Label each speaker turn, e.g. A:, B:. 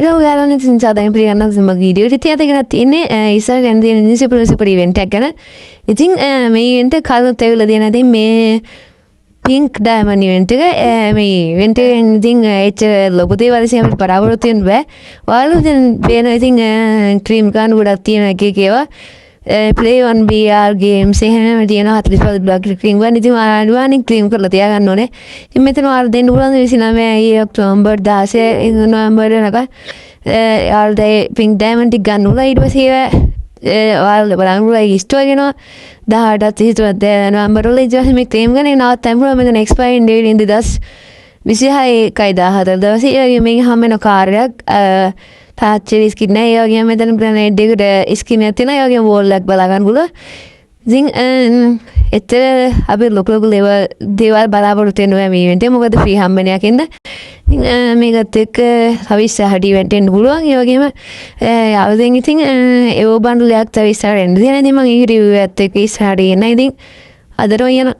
A: ඒක ඔයාලනේ ඉතින් සාදාගෙන පිළිගන්නවා මගේ වීඩියෝ එකේ තියත ගැන තියෙන්නේ ඉස්සර ගැන තියෙන නිසිපුරසිපුර ඉවෙන්ට් එකක් ගැන. ඉතින් මේ ඉවෙන්ට් එක කලින් තෙවිලා දෙන ඉතින් මේ පින්ක් ඩයමන්ඩ් ඉවෙන්ට් එක මේ ඉවෙන්ට් එකෙන් ඉතින් එච්චර ලොකු දේවල් ඉතින් අපිට බලාපොරොත්තු වෙන්න බෑ. ඔයාලා දැන් වෙන ඉතින් ක්‍රීම් ගන්න ගොඩක් තියෙන එක ඒවා play on VR games එහෙම තියෙනවා 45 බ්ලොක් ක්‍රීම් ගන්න ඉතින් අනිවාර්යෙන් ක්‍රීම් කරලා තියාගන්න ඕනේ. ඉතින් මෙතන ඔයාලා දෙන්න පුළුවන් 29 ඔක්තෝබර් 16 නොවැම්බර් වෙනකන් ඔයාලා පින්ක් ඩයමන්ඩ් එක ගන්න උලා ඊට පස්සේ ඔයාලා බලන්න පුළුවන් ස්ටෝර් එකනවා 18ත් 30ත් නොවැම්බර් වල ඉතින් මේ ක්‍රීම් ගන්න නවත්තන්න පුළුවන් මෙතන එක්ස්පයරින් ඩේට් ඉඳි 26/1/14 දවසේ මේ හැම වෙන කාර්යයක් තාච්චි ස්කින් නෑ ඒ වගේම මෙතන ප්ලැනට් එකට ස්කින් එකක් තියෙනවා ඒ වගේම වෝල් එකක් බලා ගන්න පුළුවන්. ඉතින් එතන අපි ලොකු දේවල් බලාපොරොත්තු වෙනවා මේ ඉවෙන්ට් එක මොකද ෆ්‍රී හම්බෙනයක් ඉන්න. ඉතින් මේකත් එක්ක තව ඉස්සරහට ඉවෙන්ට් එන්න පුළුවන්. ඒ වගේම ආවදෙන් ඉතින් ඒව බණ්ඩලයක් තව ඉස්සරහට එන්න දෙනවා. ඉතින් මම ඒ රිවිව් එකත් එක්ක ඉස්සරහට එන්න. ඉතින් අදට යනවා.